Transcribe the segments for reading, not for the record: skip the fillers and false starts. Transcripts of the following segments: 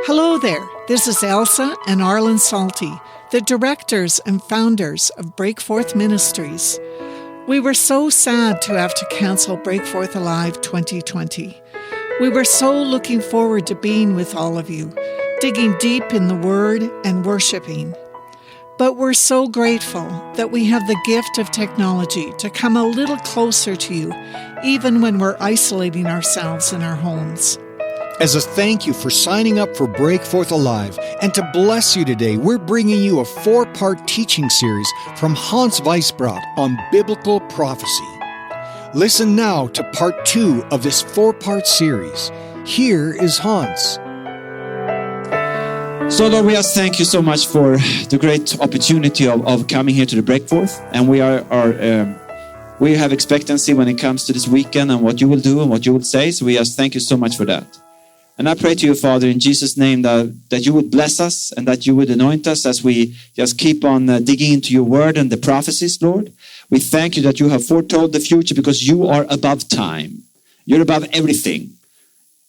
Hello there, this is Elsa and Arlen Salty, the directors and founders of Breakforth Ministries. We were so sad to have to cancel Breakforth Alive 2020. We were so looking forward to being with all of you, digging deep in the Word and worshiping. But we're so grateful that we have the gift of technology to come a little closer to you, even when we're isolating ourselves in our homes. As a thank you for signing up for Breakforth Alive, and to bless you today, we're bringing you a 4-part teaching series from Hans Weisbrot on biblical prophecy. Listen now to part 2 of this 4-part series. Here is Hans. So Lord, we just thank you so much for the great opportunity of coming here to the Breakforth. And we have expectancy when it comes to this weekend and what you will do and what you will say. So we just thank you so much for that. And I pray to you, Father, in Jesus' name, that you would bless us and that you would anoint us as we just keep on digging into your word and the prophecies, Lord. We thank you that you have foretold the future because you are above time. You're above everything.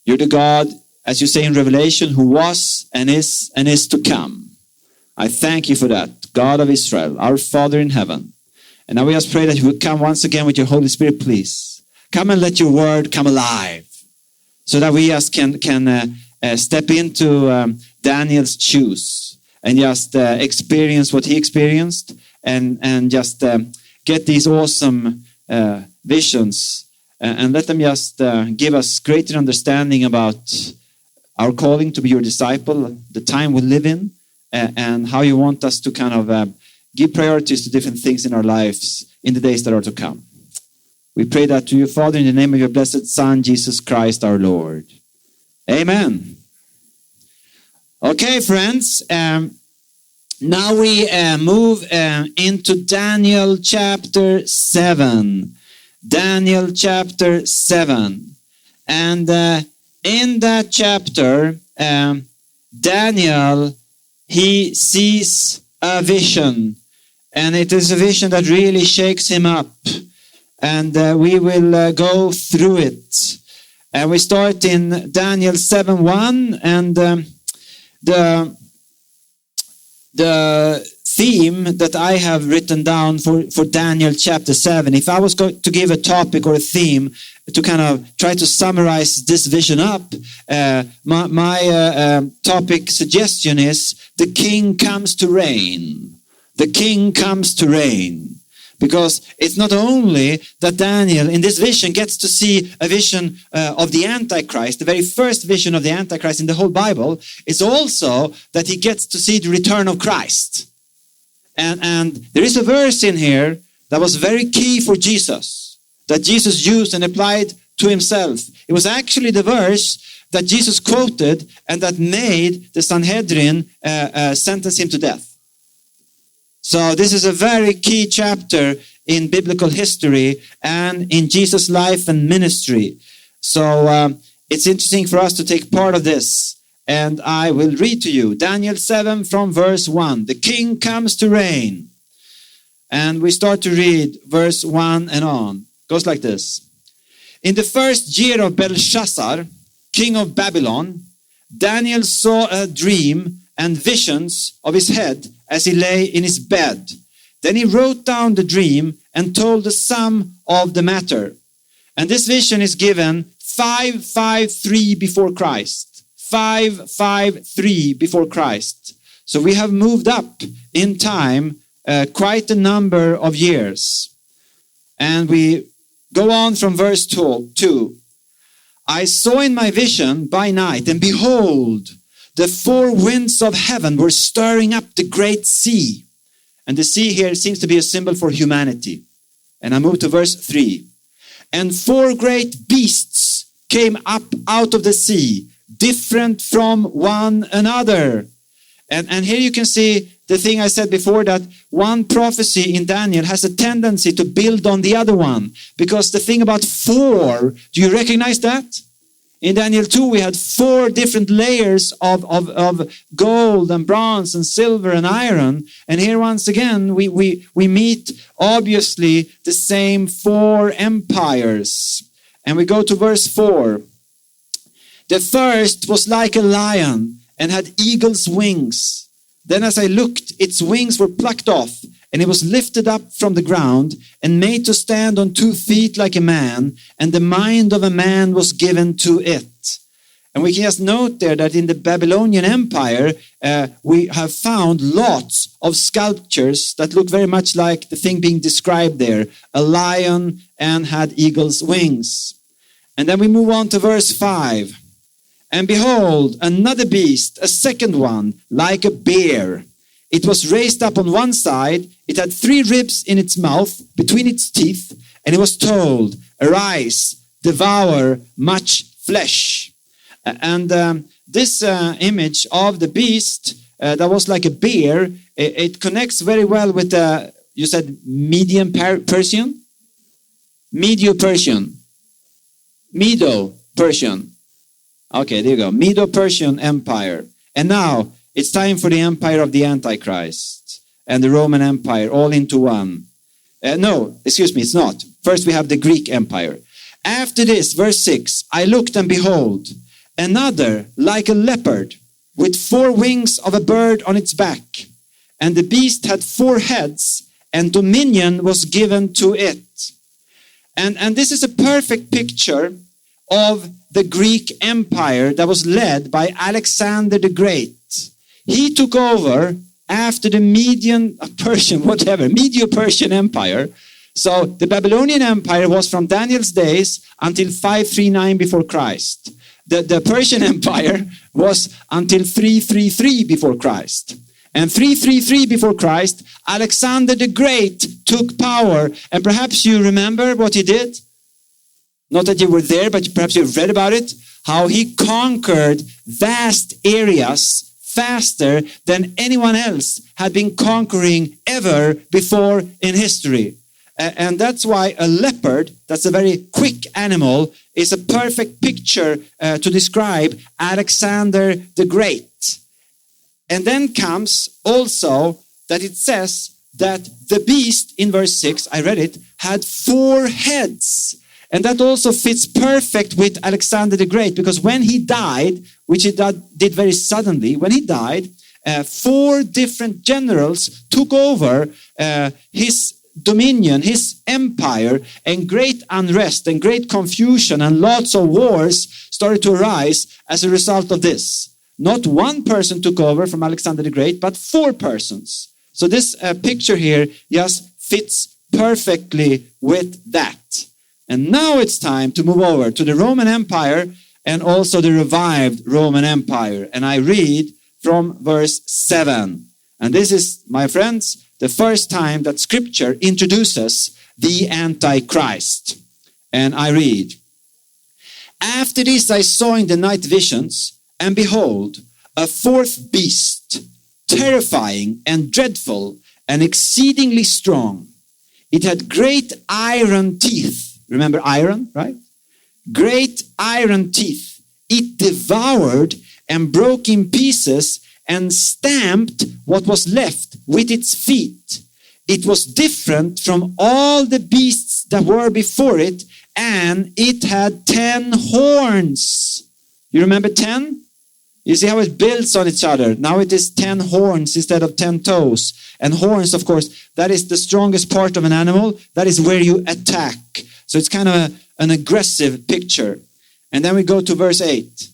You're the God, as you say in Revelation, who was and is to come. I thank you for that, God of Israel, our Father in heaven. And now we just pray that you would come once again with your Holy Spirit, please. Come and let your word come alive, so that we just can step into Daniel's shoes and just experience what he experienced and just get these awesome visions and let them just give us greater understanding about our calling to be your disciple, the time we live in, and how you want us to kind of give priorities to different things in our lives in the days that are to come. We pray that to you, Father, in the name of your blessed Son, Jesus Christ, our Lord. Amen. Okay, friends. Now we move into Daniel chapter 7. Daniel chapter 7. And in that chapter, Daniel, he sees a vision. And it is a vision that really shakes him up. And we will go through it. And we start in Daniel 7:1. And the theme that I have written down for Daniel chapter 7, if I was going to give a topic or a theme to kind of try to summarize this vision up, my topic suggestion is the king comes to reign. The king comes to reign. Because it's not only that Daniel in this vision gets to see a vision of the Antichrist, the very first vision of the Antichrist in the whole Bible, it's also that he gets to see the return of Christ. And there is a verse in here that was very key for Jesus, that Jesus used and applied to himself. It was actually the verse that Jesus quoted and that made the Sanhedrin sentence him to death. So this is a very key chapter in biblical history and in Jesus' life and ministry. So it's interesting for us to take part of this. And I will read to you Daniel 7 from verse 1. The king comes to reign. And we start to read verse 1 and on. It goes like this. In the first year of Belshazzar, king of Babylon, Daniel saw a dream and visions of his head as he lay in his bed. Then he wrote down the dream and told the sum of the matter. And this vision is given 553 before Christ. 553 before Christ. So we have moved up in time quite a number of years. And we go on from verse 2. I saw in my vision by night, and behold, the 4 winds of heaven were stirring up the great sea. And the sea here seems to be a symbol for humanity. And I move to verse 3. And 4 great beasts came up out of the sea, different from one another. And here you can see the thing I said before, that one prophecy in Daniel has a tendency to build on the other one. Because the thing about 4, do you recognize that? In Daniel 2, we had 4 different layers of gold and bronze and silver and iron. And here once again, we meet obviously the same 4 empires. And we go to verse 4. The first was like a lion, and had eagle's wings. Then as I looked, its wings were plucked off, and it was lifted up from the ground and made to stand on 2 feet like a man, and the mind of a man was given to it. And we can just note there that in the Babylonian Empire, we have found lots of sculptures that look very much like the thing being described there, a lion and had eagle's wings. And then we move on to verse 5. And behold, another beast, a second one, like a bear. It was raised up on one side. It had 3 ribs in its mouth, between its teeth. And it was told, arise, devour much flesh. And this image of the beast that was like a bear, it connects very well with, you said medium Persian? Medo-Persian. Medo-Persian. Okay, there you go. Medo-Persian Empire. And now it's time for the empire of the Antichrist and the Roman Empire all into one. No, excuse me, it's not. First we have the Greek Empire. After this, verse 6, I looked and behold, another like a leopard with 4 wings of a bird on its back. And the beast had 4 heads, and dominion was given to it. And this is a perfect picture of the Greek Empire that was led by Alexander the Great. He took over after the Medo-Persian Empire. So the Babylonian Empire was from Daniel's days until 539 before Christ. The Persian Empire was until 333 before Christ. And 333 before Christ, Alexander the Great took power. And perhaps you remember what he did? Not that you were there, but perhaps you've read about it. How he conquered vast areas faster than anyone else had been conquering ever before in history. And that's why a leopard, that's a very quick animal, is a perfect picture to describe Alexander the Great. And then comes also that it says that the beast, in verse 6, I read it, had 4 heads. And that also fits perfect with Alexander the Great, because when he died, which he did very suddenly, when he died, 4 different generals took over his dominion, his empire, and great unrest and great confusion and lots of wars started to arise as a result of this. Not one person took over from Alexander the Great, but 4 persons. So this picture here just fits perfectly with that. And now it's time to move over to the Roman Empire and also the revived Roman Empire. And I read from verse 7. And this is, my friends, the first time that Scripture introduces the Antichrist. And I read, after this I saw in the night visions, and behold, a 4th beast, terrifying and dreadful and exceedingly strong. It had great iron teeth. Remember iron, right? Great iron teeth. It devoured and broke in pieces and stamped what was left with its feet. It was different from all the beasts that were before it, and it had 10 horns. You remember 10? You see how it builds on each other. Now it is 10 horns instead of 10 toes. And horns, of course, that is the strongest part of an animal. That is where you attack. So it's kind of an aggressive picture. And then we go to verse 8.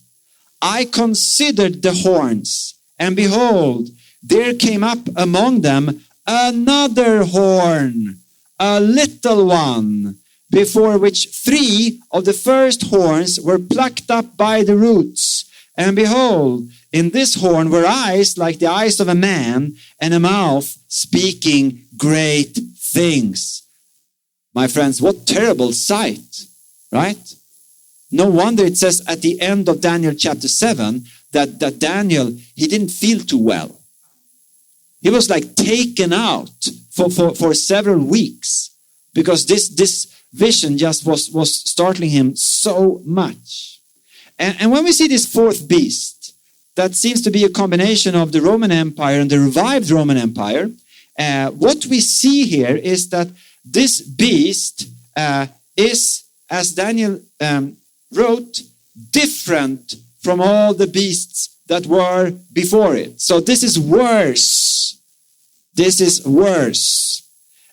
I considered the horns, and behold, there came up among them another horn, a little one, before which 3 of the first horns were plucked up by the roots. And behold, in this horn were eyes like the eyes of a man, and a mouth speaking great things. My friends, what terrible sight, right? No wonder it says at the end of Daniel chapter 7 that Daniel, he didn't feel too well. He was like taken out for several weeks because this vision just was startling him so much. And when we see this 4th beast, that seems to be a combination of the Roman Empire and the revived Roman Empire. What we see here is that this beast is, as Daniel wrote, different from all the beasts that were before it. So this is worse. This is worse.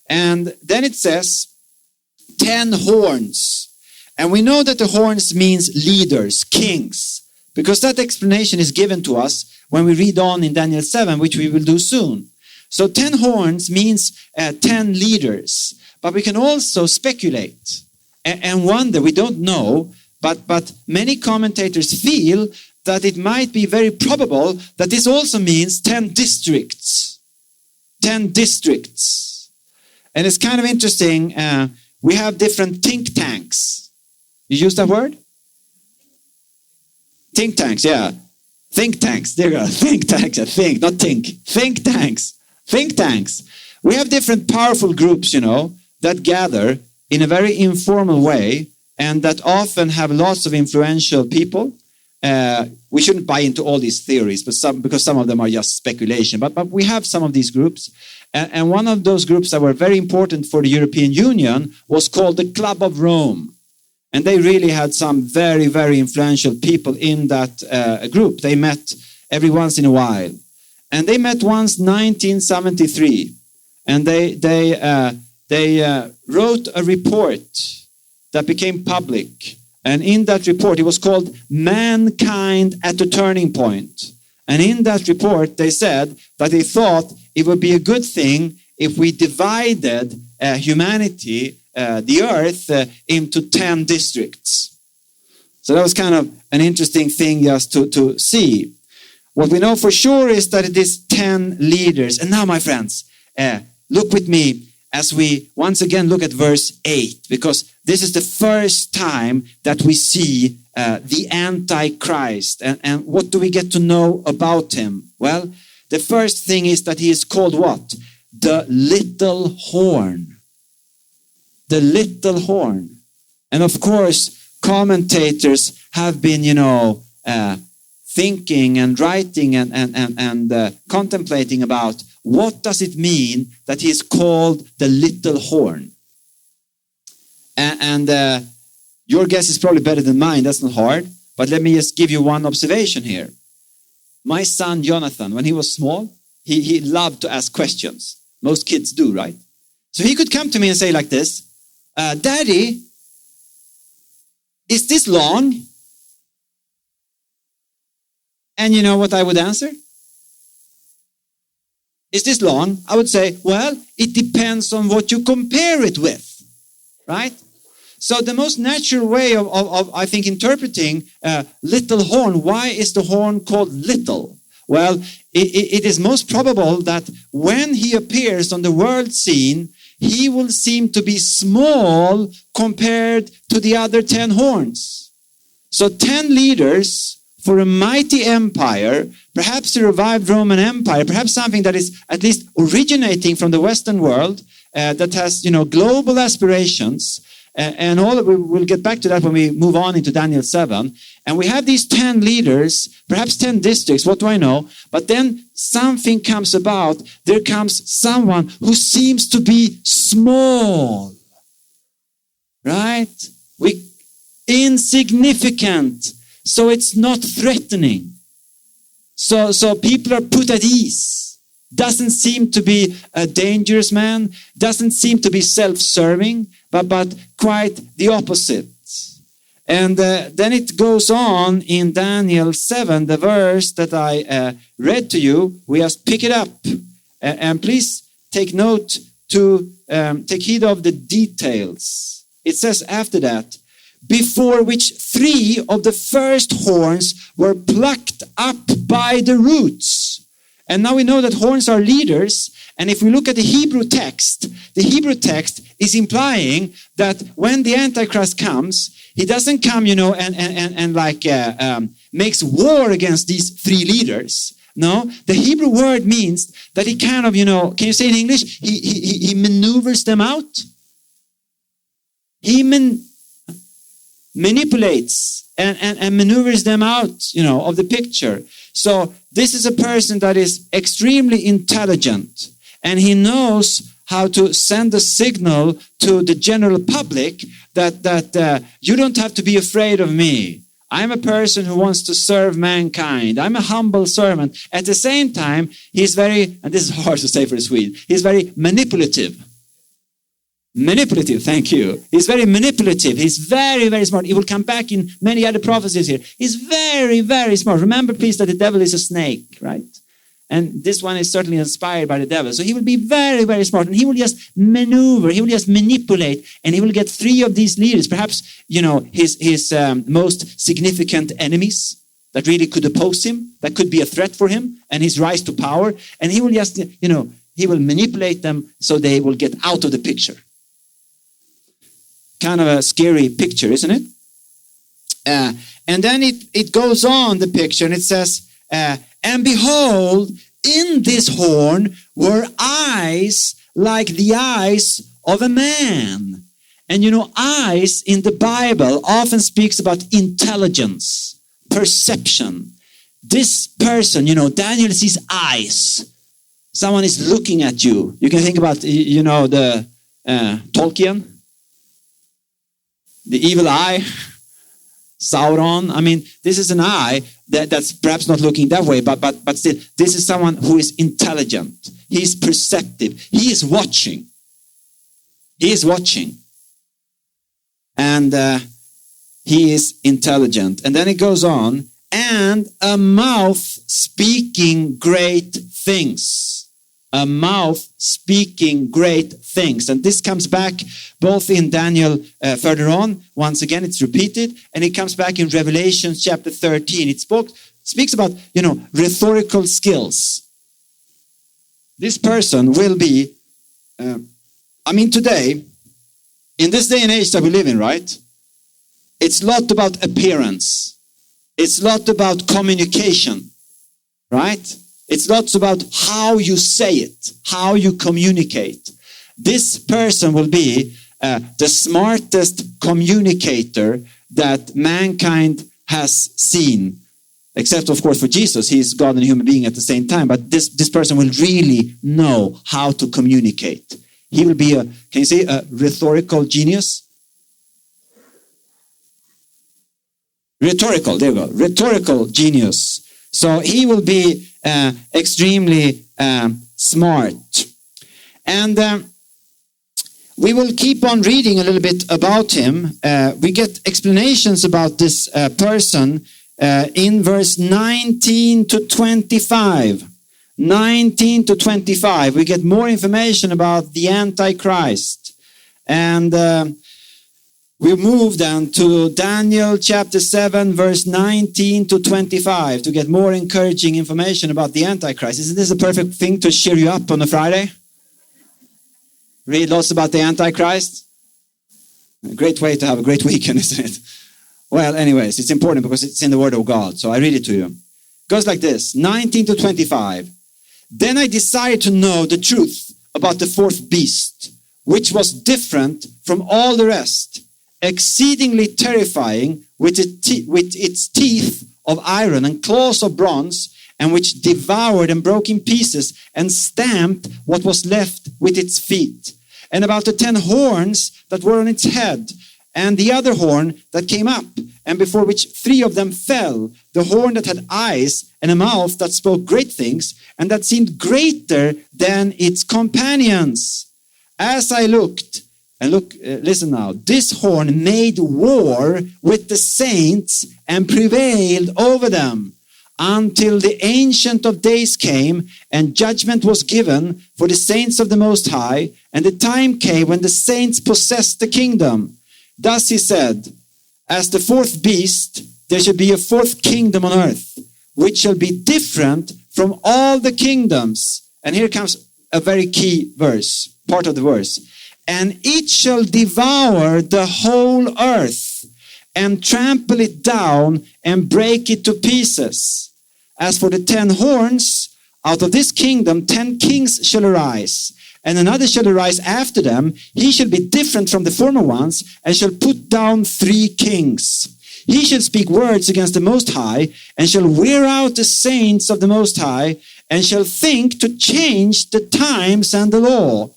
And then it says 10 horns. And we know that the horns means leaders, kings, because that explanation is given to us when we read on in Daniel 7, which we will do soon. So 10 horns means 10 leaders. But we can also speculate and wonder, we don't know, but many commentators feel that it might be very probable that this also means 10 districts. 10 districts. And it's kind of interesting. We have different think tanks. You use that word? Think tanks, yeah. Think tanks. There you go. Think tanks. Think, not think. Think tanks. Think tanks. We have different powerful groups, that gather in a very informal way and that often have lots of influential people. We shouldn't buy into all these theories, because some of them are just speculation. But we have some of these groups. And one of those groups that were very important for the European Union was called the Club of Rome. And they really had some very, very influential people in that group. They met every once in a while. And they met once 1973. And they wrote a report that became public. And in that report, it was called Mankind at a Turning Point. And in that report, they said that they thought it would be a good thing if we divided humanity, the earth, into 10 districts. So that was kind of an interesting thing just to see. What we know for sure is that it is 10 leaders. And now, my friends, look with me as we once again look at verse 8, because this is the first time that we see the Antichrist. And what do we get to know about him? Well, the first thing is that he is called what? The little horn. The little horn. And of course, commentators have been, thinking and writing and contemplating about what does it mean that he is called the little horn. And your guess is probably better than mine. That's not hard. But let me just give you one observation here. My son Jonathan, when he was small, he loved to ask questions. Most kids do, right? So he could come to me and say like this, Daddy, is this long? And you know what I would answer? Is this long? I would say, well, it depends on what you compare it with, right? So the most natural way of I think, interpreting little horn, why is the horn called little? Well, it is most probable that when he appears on the world scene, he will seem to be small compared to the other 10 horns. So 10 leaders for a mighty empire, perhaps a revived Roman Empire, perhaps something that is at least originating from the Western world, that has, global aspirations, and all of we'll get back to that when we move on into Daniel 7. And we have these 10 leaders, perhaps 10 districts, what do I know? But then something comes about. There comes someone who seems to be small, right? Insignificant. So it's not threatening. So people are put at ease. Doesn't seem to be a dangerous man. Doesn't seem to be self-serving, but quite the opposite. And then it goes on in Daniel 7, the verse that I read to you. We just pick it up. And please take note to take heed of the details. It says after that, before which 3 of the first horns were plucked up by the roots. And now we know that horns are leaders. And if we look at the Hebrew text is implying that when the Antichrist comes, he doesn't come, and makes war against these 3 leaders. No, the Hebrew word means that he kind of, can you say it in English? He maneuvers them out. He manipulates and maneuvers them out, of the picture. So this is a person that is extremely intelligent, and he knows how to send a signal to the general public that you don't have to be afraid of me. I'm a person who wants to serve mankind. I'm a humble servant. At the same time, he's very, and this is hard to say for a Swede, he's very manipulative. Manipulative, thank you. He's very manipulative. He's very, very smart. He will come back in many other prophecies here. He's very, very smart. Remember, please, that the devil is a snake, right? And this one is certainly inspired by the devil. So he will be very, very smart. And he will just maneuver. He will just manipulate. And he will get 3 of these leaders, perhaps, his most significant enemies that really could oppose him, that could be a threat for him, and his rise to power. And he will just, he will manipulate them so they will get out of the picture. Kind of a scary picture, isn't it? And then it goes on, the picture, and it says, and behold, in this horn were eyes like the eyes of a man. And eyes in the Bible often speaks about intelligence, perception. This person, Daniel sees eyes. Someone is looking at you. You can think about, the Tolkien, the evil eye, Sauron. I mean, this is an eye that's perhaps not looking that way, but still, this is someone who is intelligent. He is perceptive. He is watching. He is watching. And he is intelligent. And then it goes on, and a mouth speaking great things. A mouth speaking great things. And this comes back both in Daniel further on. Once again, it's repeated. And it comes back in Revelation chapter 13. It speaks about, rhetorical skills. This person will be, today, in this day and age that we live in, right? It's a lot about appearance. It's a lot about communication, right? It's lots about how you say it, how you communicate. This person will be the smartest communicator that mankind has seen. Except, of course, for Jesus. He is God and human being at the same time. But this person will really know how to communicate. He will be a rhetorical genius? Rhetorical, there we go. Rhetorical genius. So he will be extremely smart. And we will keep on reading a little bit about him. We get explanations about this person in verse 19 to 25. 19 to 25. We get more information about the Antichrist. And we move then to Daniel chapter 7, verse 19 to 25 to get more encouraging information about the Antichrist. Isn't this a perfect thing to cheer you up on a Friday? Read lots about the Antichrist. A great way to have a great weekend, isn't it? Well, anyways, it's important because it's in the Word of God. So I read it to you. It goes like this, 19 to 25. Then I desired to know the truth about the fourth beast, which was different from all the rest, exceedingly terrifying, with its teeth of iron and claws of bronze, and which devoured and broke in pieces and stamped what was left with its feet. And about the 10 horns that were on its head, and the other horn that came up, and before which 3 of them fell, the horn that had eyes and a mouth that spoke great things, and that seemed greater than its companions. As I looked, and listen now, this horn made war with the saints and prevailed over them until the Ancient of Days came and judgment was given for the saints of the Most High, and the time came when the saints possessed the kingdom. Thus he said, as the fourth beast, there shall be a fourth kingdom on earth, which shall be different from all the kingdoms. And here comes a very key verse, part of the verse. And it shall devour the whole earth and trample it down and break it to pieces. As for the 10 horns, out of this kingdom 10 kings shall arise, and another shall arise after them. He shall be different from the former ones, and shall put down 3 kings. He shall speak words against the Most High, and shall wear out the saints of the Most High, and shall think to change the times and the law.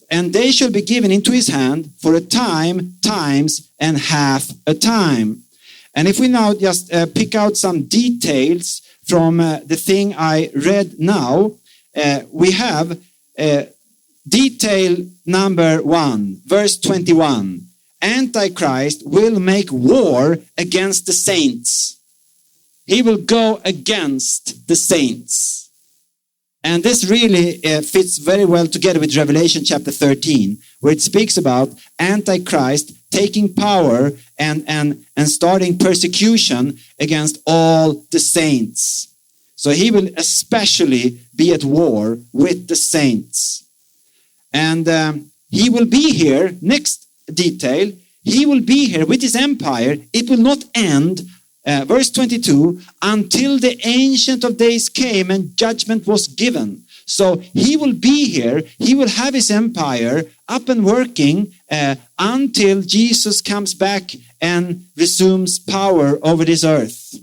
And they shall be given into his hand for a time, times, and half a time. And if we now just pick out some details from the thing I read now, we have detail number 1, verse 21. Antichrist will make war against the saints. He will go against the saints. And this really fits very well together with Revelation chapter 13, where it speaks about Antichrist taking power and starting persecution against all the saints. So he will especially be at war with the saints. And he will be here, next detail, he will be here with his empire. It will not end, verse 22, until the Ancient of Days came and judgment was given. So he will be here, he will have his empire up and working until Jesus comes back and resumes power over this earth.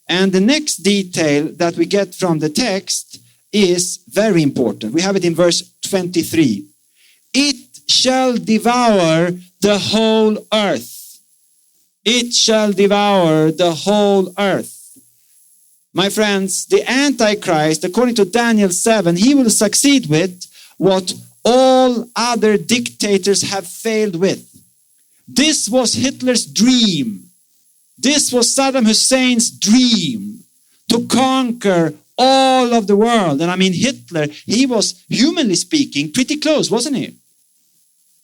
And the next detail that we get from the text is very important. We have it in verse 23. It shall devour the whole earth. It shall devour the whole earth. My friends, the Antichrist, according to Daniel 7, he will succeed with what all other dictators have failed with. This was Hitler's dream. This was Saddam Hussein's dream, to conquer all of the world. And I mean, Hitler, he was, humanly speaking, pretty close, wasn't he?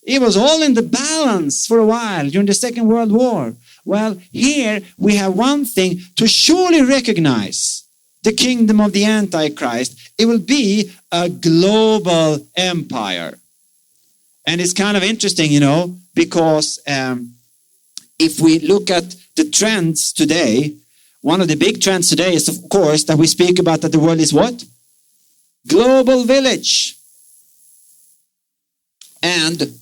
It was all in the balance for a while during the Second World War. Well, here we have one thing to surely recognize: the kingdom of the Antichrist. It will be a global empire. And it's kind of interesting, because if we look at the trends today, one of the big trends today is, of course, that we speak about that the world is what? Global village. And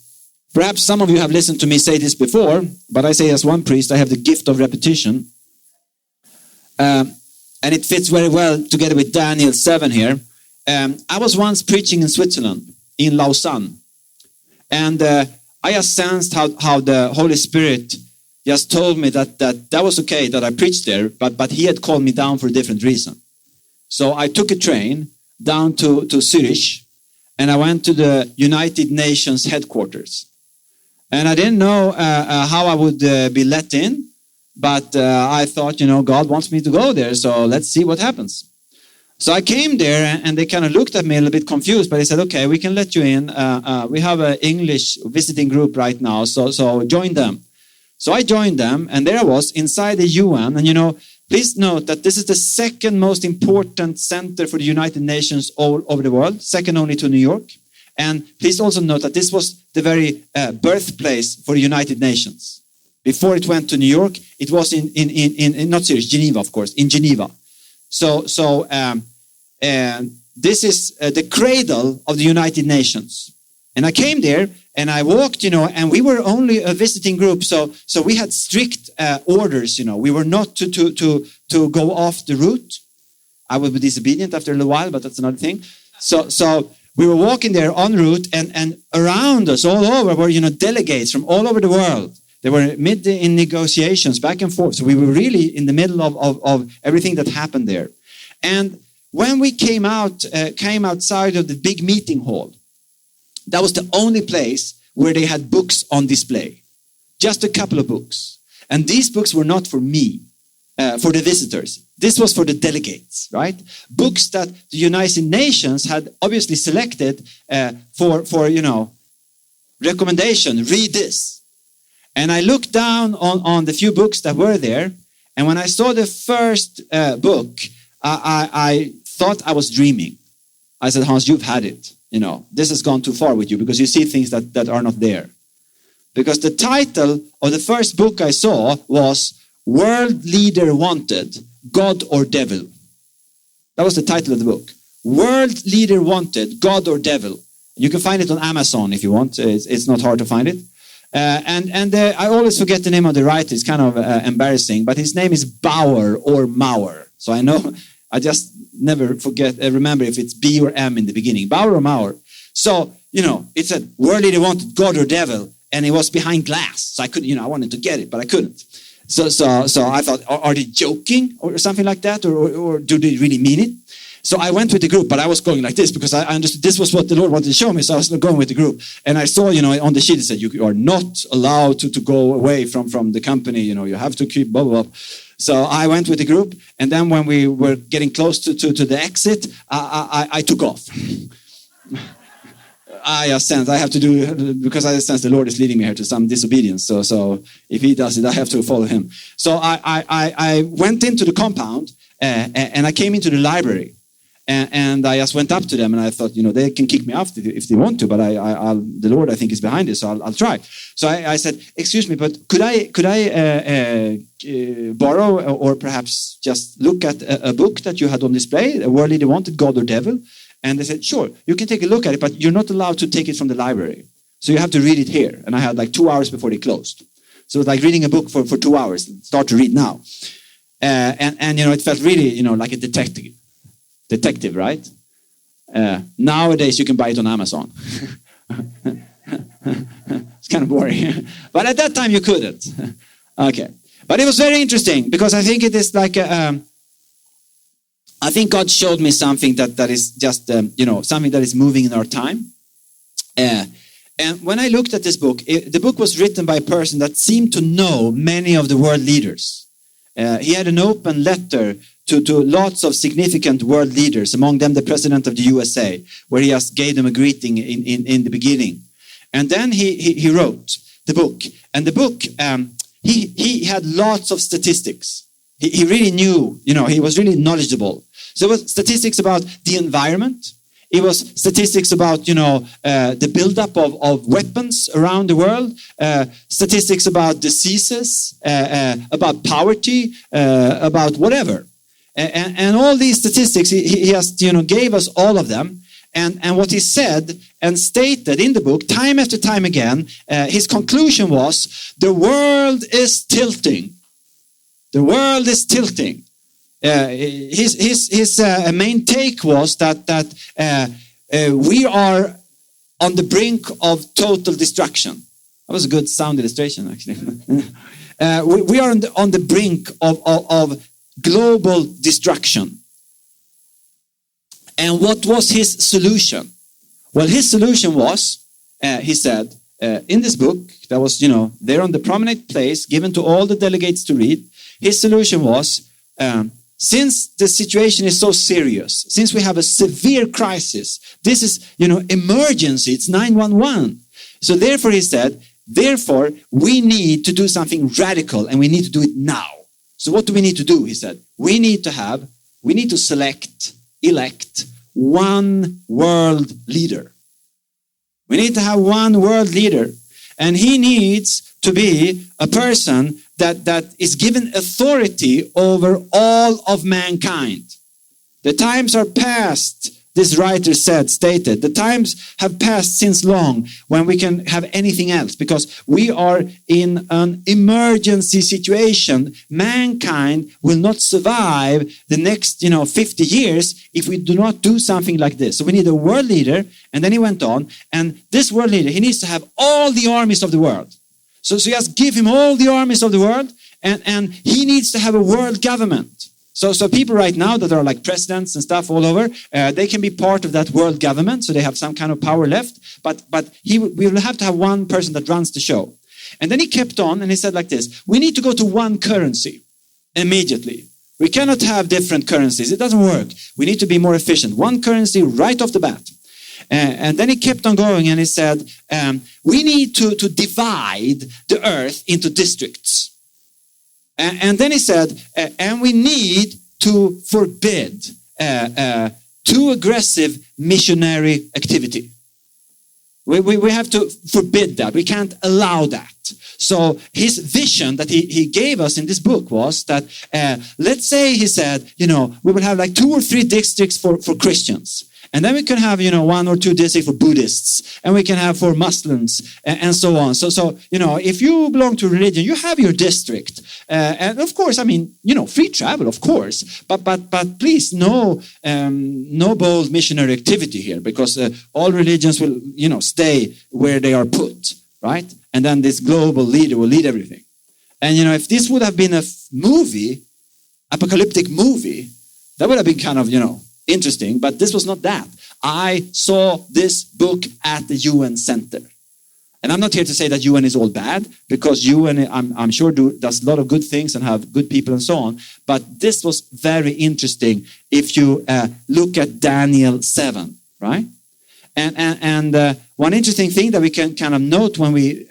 perhaps some of you have listened to me say this before, but I say as one priest, I have the gift of repetition. And it fits very well together with Daniel 7 here. I was once preaching in Switzerland, in Lausanne. And I just sensed how the Holy Spirit just told me that was okay that I preached there, but he had called me down for a different reason. So I took a train down to Zurich, and I went to the United Nations headquarters. And I didn't know how I would be let in, but I thought, God wants me to go there, so let's see what happens. So I came there, and they kind of looked at me a little bit confused, but they said, okay, we can let you in. We have an English visiting group right now, so join them. So I joined them, and there I was inside the UN. And please note that this is the second most important center for the United Nations all over the world, second only to New York. And please also note that this was the very birthplace for the United Nations. Before it went to New York, it was in not Zurich, Geneva, of course, in Geneva. So this is the cradle of the United Nations. And I came there, and I walked, and we were only a visiting group, so we had strict orders, We were not to go off the route. I would be disobedient after a little while, but that's another thing. So we were walking there en route, and around us, all over, were delegates from all over the world. They were in negotiations, back and forth. So we were really in the middle of everything that happened there. And when we came outside of the big meeting hall, that was the only place where they had books on display. Just a couple of books. And these books were not for me, for the visitors. This was for the delegates, right? Books that the United Nations had obviously selected for recommendation. Read this. And I looked down on the few books that were there. And when I saw the first book, I thought I was dreaming. I said, Hans, you've had it. This has gone too far with you, because you see things that are not there. Because the title of the first book I saw was World Leader Wanted, God or Devil. That was the title of the book. World Leader Wanted, God or Devil. You can find it on Amazon if you want. It's not hard to find it. And I always forget the name of the writer. It's kind of embarrassing, but his name is Bauer or Mauer. So I just never remember if it's B or M in the beginning. Bauer or Mauer. So, it said, World Leader Wanted, God or Devil, and it was behind glass. So I couldn't, I wanted to get it, but I couldn't. So I thought, are they joking or something like that? Or do they really mean it? So I went with the group, but I was going like this because I understood this was what the Lord wanted to show me. So I was going with the group. And I saw, on the sheet, it said, you are not allowed to go away from the company. You have to keep blah, blah, blah. So I went with the group. And then when we were getting close to the exit, I took off. I sense I have to do, because I sense the Lord is leading me here to some disobedience. So if he does it, I have to follow him. So I went into the compound and I came into the library. And I just went up to them and I thought, they can kick me off if they want to, but the Lord, I think, is behind this, so I'll try. So I said, excuse me, but could I borrow or perhaps just look at a book that you had on display, a world leader wanted, God or Devil? And they said, sure, you can take a look at it, but you're not allowed to take it from the library. So you have to read it here. And I had like 2 hours before they closed. So it's like reading a book for 2 hours. Start to read now. And it felt really, like a detective, right? Nowadays you can buy it on Amazon. It's kind of boring. But at that time you couldn't. Okay. But it was very interesting because I think it is like I think God showed me something that is just, something that is moving in our time. And when I looked at this book, the book was written by a person that seemed to know many of the world leaders. He had an open letter to lots of significant world leaders, among them the president of the USA, where he just gave them a greeting in the beginning. And then he wrote the book. And the book, he had lots of statistics. He really knew, he was really knowledgeable. So it was statistics about the environment. It was statistics about, the buildup of weapons around the world. Statistics about diseases, about poverty, about whatever. And all these statistics, he just, gave us all of them. And what he said and stated in the book, time after time again, his conclusion was, the world is tilting. The world is tilting. His main take was that we are on the brink of total destruction. That was a good sound illustration, actually. We are on the brink of global destruction. And what was his solution? Well, his solution was, he said, in this book, that was, there on the prominent place, given to all the delegates to read, his solution was, since the situation is so serious, since we have a severe crisis, this is, emergency, it's 911. So therefore, he said, we need to do something radical and we need to do it now. So what do we need to do? He said, we need to elect one world leader. We need to have one world leader. And he needs to be a person that is given authority over all of mankind. The times are past, this writer stated, the times have passed since long when we can have anything else because we are in an emergency situation. Mankind will not survive the next, 50 years if we do not do something like this. So we need a world leader. And then he went on, and this world leader, he needs to have all the armies of the world. So just give him all the armies of the world, and he needs to have a world government. So people right now that are like presidents and stuff all over, they can be part of that world government, so they have some kind of power left. But we will have to have one person that runs the show. And then he kept on, and he said like this, we need to go to one currency immediately. We cannot have different currencies. It doesn't work. We need to be more efficient. One currency right off the bat. And then he kept on going and he said, we need to divide the earth into districts. And then he said, and we need to forbid too aggressive missionary activity. We have to forbid that. We can't allow that. So his vision that he gave us in this book was that, let's say he said, we will have like 2 or 3 districts for Christians. And then we can have, 1 or 2 districts for Buddhists, and we can have for Muslims, and so on. So if you belong to a religion, you have your district. And of course, free travel, of course. But please, no bold missionary activity here, because all religions will, stay where they are put, right? And then this global leader will lead everything. And, you know, if this would have been a movie, apocalyptic movie, that would have been kind of, you know, interesting. But this was not that. I saw this book at the UN Center. And I'm not here to say that UN is all bad, because UN, I'm sure, does a lot of good things and have good people and so on. But this was very interesting if you look at Daniel 7, right? And one interesting thing that we can kind of note when we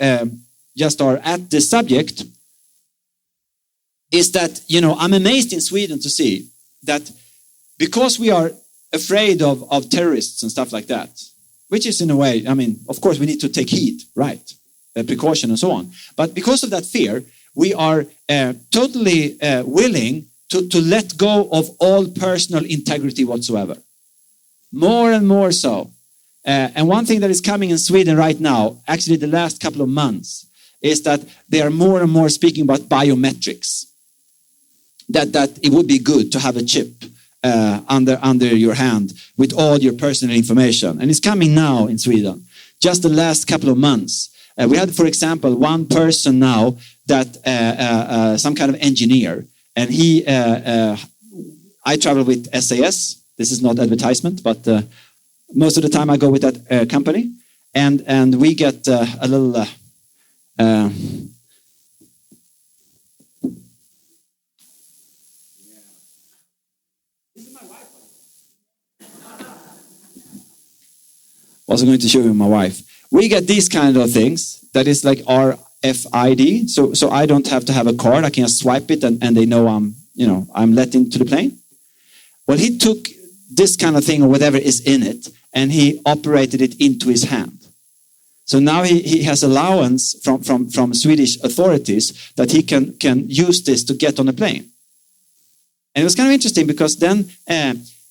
just are at this subject is that, you know, I'm amazed in Sweden to see that because we are afraid of terrorists and stuff like that, which is in a way, I mean, of course we need to take heed, right? Precaution and so on. But because of that fear, we are totally willing to let go of all personal integrity whatsoever. More and more so. And one thing that is coming in Sweden right now, actually the last couple of months, is that they are more and more speaking about biometrics. That it would be good to have a chip under your hand with all your personal information. And it's coming now in Sweden. Just the last couple of months. We had, for example, one person now that, some kind of engineer, and he, I travel with SAS. This is not advertisement, but most of the time I go with that company. And we get a little... Also going to show you my wife. We get these kind of things that is like RFID. So I don't have to have a card. I can just swipe it and they know I'm let into the plane. Well, he took this kind of thing or whatever is in it and he operated it into his hand. So now he has allowance from Swedish authorities that he can use this to get on a plane. And it was kind of interesting because then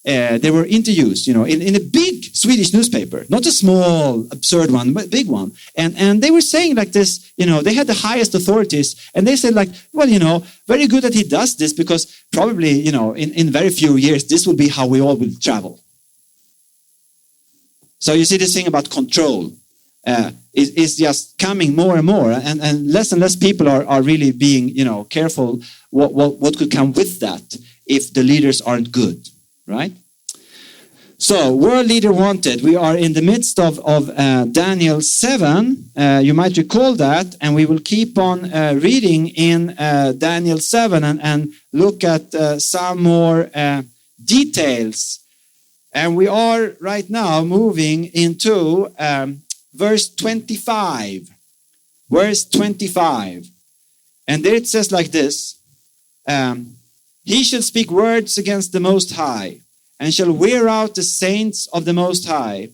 there were interviews, you know, in a big Swedish newspaper, not a small, absurd one, but big one. And they were saying like this, you know, they had the highest authorities, and they said like, well, you know, very good that he does this because probably, you know, in very few years, this will be how we all will travel. So you see this thing about control is just coming more and more, and less people are really being, you know, careful what could come with that if the leaders aren't good. Right? So, World Leader Wanted. We are in the midst of Daniel 7. You might recall that. And we will keep on reading in Daniel 7 and look at some more details. And we are right now moving into verse 25. Verse 25. And there it says like this. He shall speak words against the Most High, and shall wear out the saints of the Most High,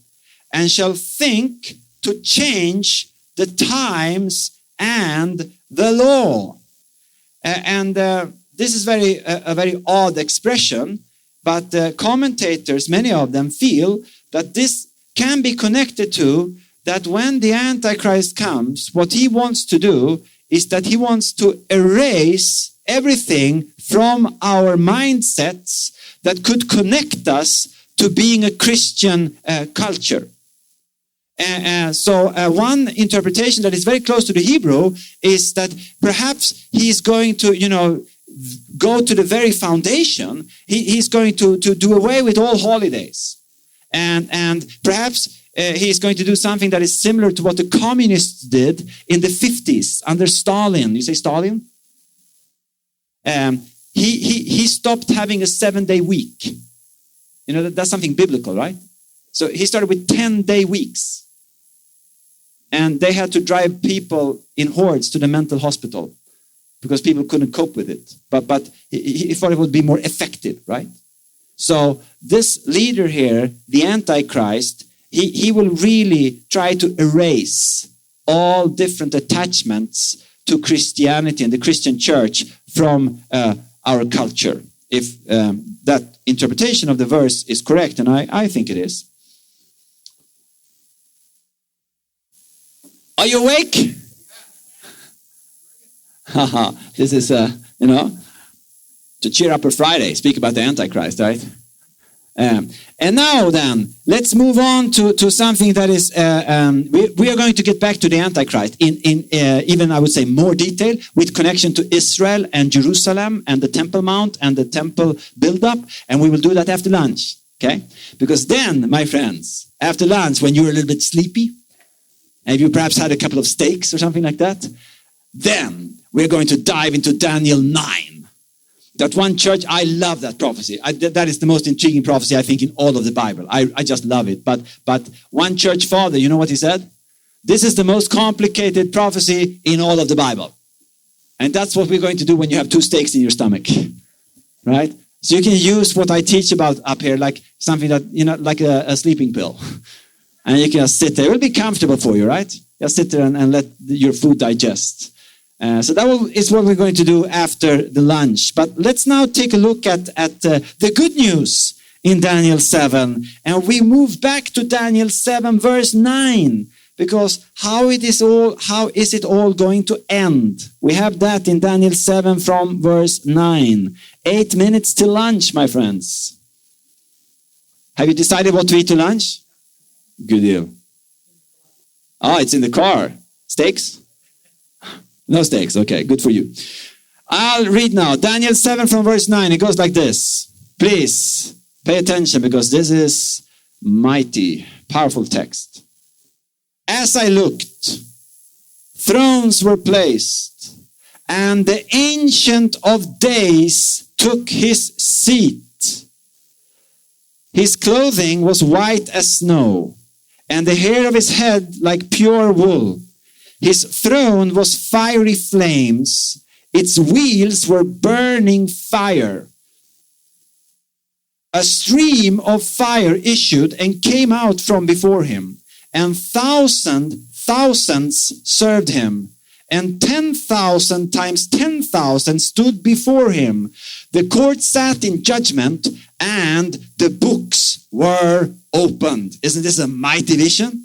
and shall think to change the times and the law. And this is a very odd expression, but commentators, many of them, feel that this can be connected to that when the Antichrist comes, what he wants to do is that he wants to erase everything from our mindsets that could connect us to being a Christian culture. So one interpretation that is very close to the Hebrew is that perhaps he's going to, you know, go to the very foundation. He's going to do away with all holidays. And perhaps he's going to do something that is similar to what the communists did in the 50s under Stalin. You say Stalin? He stopped having a 7-day week. You know, that's something biblical, right? So he started with 10-day weeks. And they had to drive people in hordes to the mental hospital because people couldn't cope with it. But he thought it would be more effective, right? So this leader here, the Antichrist, he will really try to erase all different attachments to Christianity and the Christian church from our culture. If that interpretation of the verse is correct, and I think it is. Are you awake? Haha, this is, to cheer up a Friday, speak about the Antichrist, right? And now then, let's move on to something that is, we are going to get back to the Antichrist in even, I would say, more detail with connection to Israel and Jerusalem and the Temple Mount and the temple build-up. And we will do that after lunch, okay? Because then, my friends, after lunch, when you're a little bit sleepy, and you perhaps had a couple of steaks or something like that, then we're going to dive into Daniel 9. That one church, I love that prophecy. That is the most intriguing prophecy, I think, in all of the Bible. I just love it. But one church father, you know what he said? This is the most complicated prophecy in all of the Bible. And that's what we're going to do when you have 2 steaks in your stomach. Right? So you can use what I teach about up here, like something that, like a sleeping pill. And you can just sit there. It will be comfortable for you, right? Just sit there and let your food digest. So that is what we're going to do after the lunch. But let's now take a look at the good news in Daniel 7. And we move back to Daniel 7 verse 9. Because how is it all going to end? We have that in Daniel 7 from verse 9. 8 minutes till lunch, my friends. Have you decided what to eat to lunch? Good deal. Oh, it's in the car. Steaks? No steaks. Okay, good for you. I'll read now. Daniel 7 from verse 9. It goes like this. Please pay attention because this is mighty, powerful text. As I looked, thrones were placed, and the Ancient of Days took his seat. His clothing was white as snow, and the hair of his head like pure wool. His throne was fiery flames. Its wheels were burning fire. A stream of fire issued and came out from before him, and thousands served him, and 10,000 times 10,000 stood before him. The court sat in judgment, and the books were opened. Isn't this a mighty vision?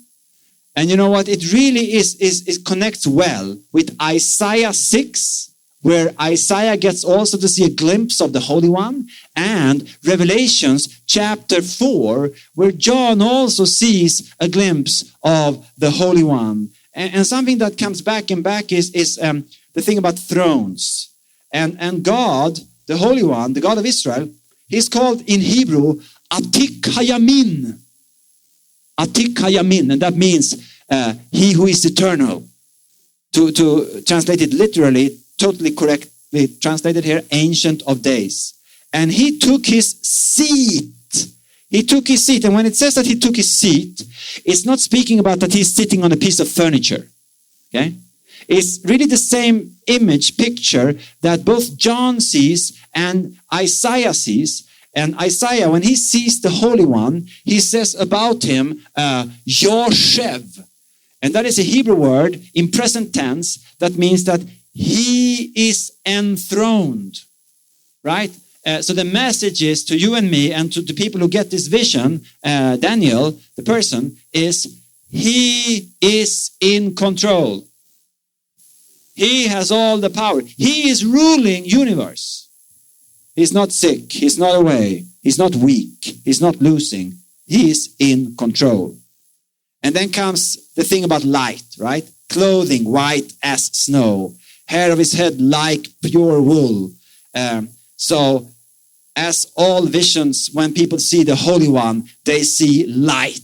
And you know what? It really it connects well with Isaiah 6, where Isaiah gets also to see a glimpse of the Holy One, and Revelations chapter 4, where John also sees a glimpse of the Holy One. And something that comes back and back is the thing about thrones. And God, the Holy One, the God of Israel, he's called in Hebrew Atik Hayamin. Atik Hayamin, and that means he who is eternal. To translate it literally, totally correctly translated here, Ancient of Days. And he took his seat. He took his seat. And when it says that he took his seat, it's not speaking about that he's sitting on a piece of furniture. Okay? It's really the same image, picture that both John sees and Isaiah sees. And Isaiah, when he sees the Holy One, he says about him, Yoshev. And that is a Hebrew word in present tense that means that he is enthroned. Right? So the message is to you and me and to the people who get this vision, Daniel, the person, is he is in control. He has all the power. He is ruling universe. He's not sick. He's not away. He's not weak. He's not losing. He is in control. And then comes the thing about light, right? Clothing white as snow. Hair of his head like pure wool. So as all visions, when people see the Holy One, they see light.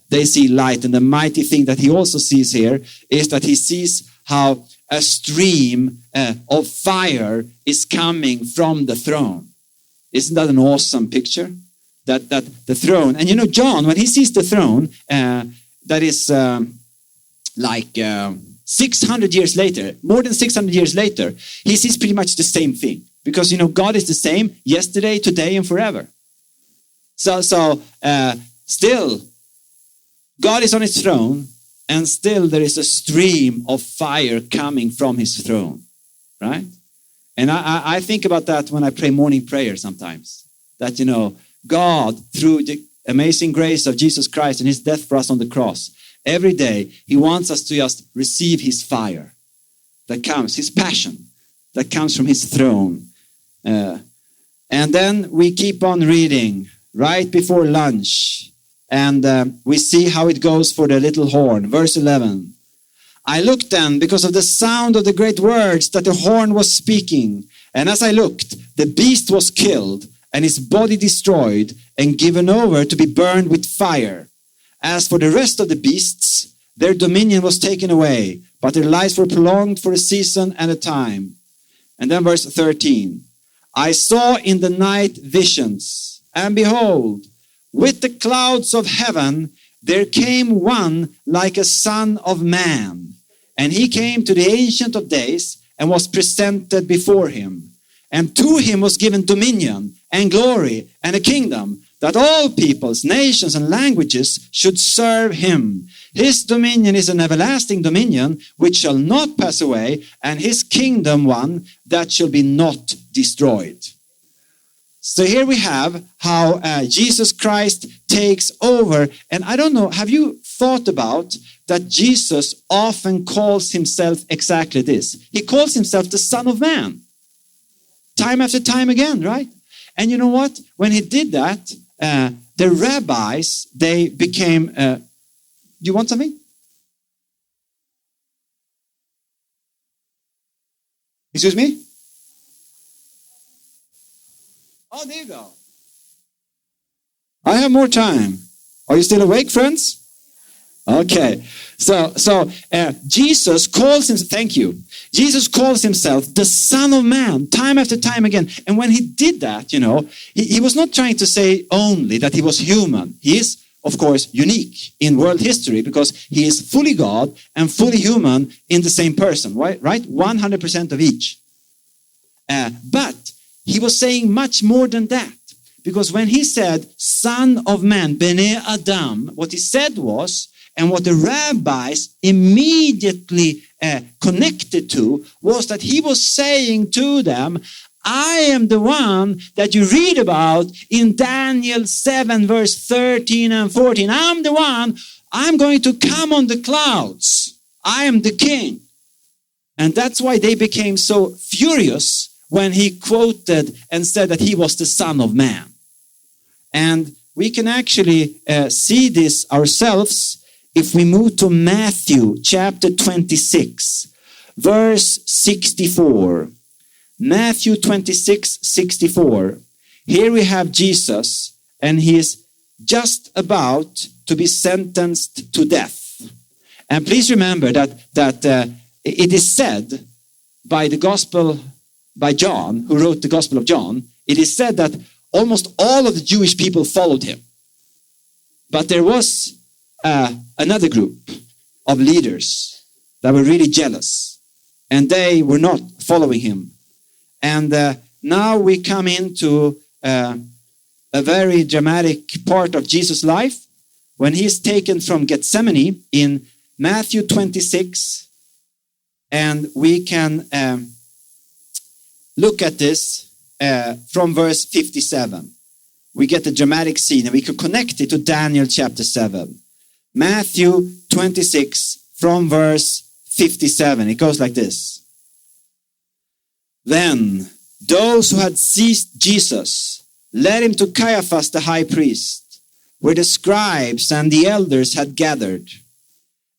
They see light. And the mighty thing that he also sees here is that he sees how a stream of fire is coming from the throne. Isn't that an awesome picture? That the throne, and you know, John, when he sees the throne, that is like 600 years later, more than 600 years later, he sees pretty much the same thing. Because, you know, God is the same yesterday, today, and forever. So still, God is on his throne, and still there is a stream of fire coming from his throne, right? And I think about that when I pray morning prayer sometimes. That, you know, God, through the amazing grace of Jesus Christ and his death for us on the cross, every day he wants us to just receive his fire that comes, his passion that comes from his throne. And then we keep on reading right before lunch. And we see how it goes for the little horn. Verse 11. I looked then because of the sound of the great words that the horn was speaking. And as I looked, the beast was killed and his body destroyed and given over to be burned with fire. As for the rest of the beasts, their dominion was taken away, but their lives were prolonged for a season and a time. And then verse 13. I saw in the night visions, and behold, with the clouds of heaven, there came one like a son of man. And he came to the Ancient of Days and was presented before him. And to him was given dominion and glory and a kingdom, that all peoples, nations, and languages should serve him. His dominion is an everlasting dominion which shall not pass away, and his kingdom one that shall be not destroyed. So here we have how Jesus Christ takes over. And I don't know, have you thought about that Jesus often calls himself exactly this? He calls himself the Son of Man. Time after time again, right? And you know what? When he did that, the rabbis, they became... you want something? Excuse me? Oh, there you go. I have more time. Are you still awake, friends? Okay. So Jesus calls himself, thank you. Jesus calls himself the Son of Man, time after time again. And when he did that, you know, he was not trying to say only that he was human. He is, of course, unique in world history because he is fully God and fully human in the same person, right? 100% of each. But he was saying much more than that. Because when he said, Son of Man, Bene Adam, what he said was, and what the rabbis immediately connected to, was that he was saying to them, I am the one that you read about in Daniel 7, verse 13 and 14. I'm the one, I'm going to come on the clouds. I am the king. And that's why they became so furious when he quoted and said that he was the Son of Man. And we can actually see this ourselves if we move to Matthew chapter 26, verse 64. Matthew 26, 64. Here we have Jesus, and he is just about to be sentenced to death. And please remember that it is said by the Gospel, by John, who wrote the Gospel of John, it is said that almost all of the Jewish people followed him. But there was another group of leaders that were really jealous, and they were not following him. And now we come into a very dramatic part of Jesus' life when he is taken from Gethsemane in Matthew 26. And we can look at this from verse 57. We get the dramatic scene, and we can connect it to Daniel chapter 7. Matthew 26 from verse 57. It goes like this. Then those who had seized Jesus led him to Caiaphas the high priest, where the scribes and the elders had gathered.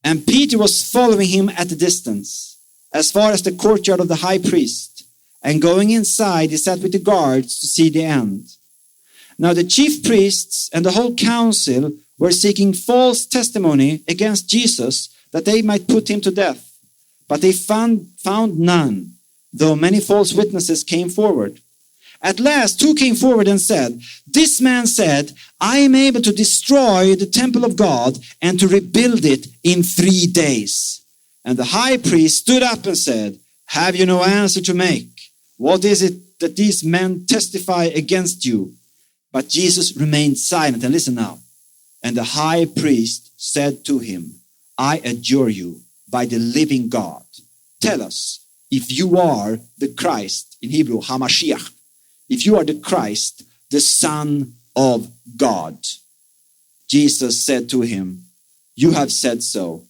And Peter was following him at a distance, as far as the courtyard of the high priest. And going inside, he sat with the guards to see the end. Now the chief priests and the whole council were seeking false testimony against Jesus, that they might put him to death. But they found none, though many false witnesses came forward. At last, two came forward and said, This man said, I am able to destroy the temple of God and to rebuild it in 3 days. And the high priest stood up and said, Have you no answer to make? What is it that these men testify against you? But Jesus remained silent. And listen now. And the high priest said to him, I adjure you by the living God, tell us if you are the Christ, in Hebrew, HaMashiach, if you are the Christ, the Son of God. Jesus said to him, You have said so,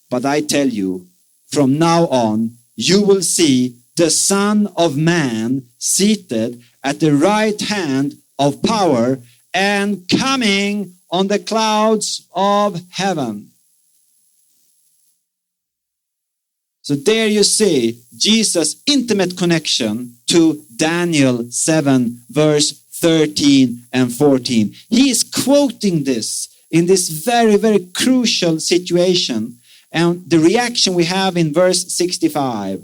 but I tell you, from now on, you will see the Son of Man seated at the right hand of power and coming on the clouds of heaven. So there you see Jesus' intimate connection to Daniel 7, verse 13 and 14. He is quoting this in this very, very crucial situation. And the reaction we have in verse 65.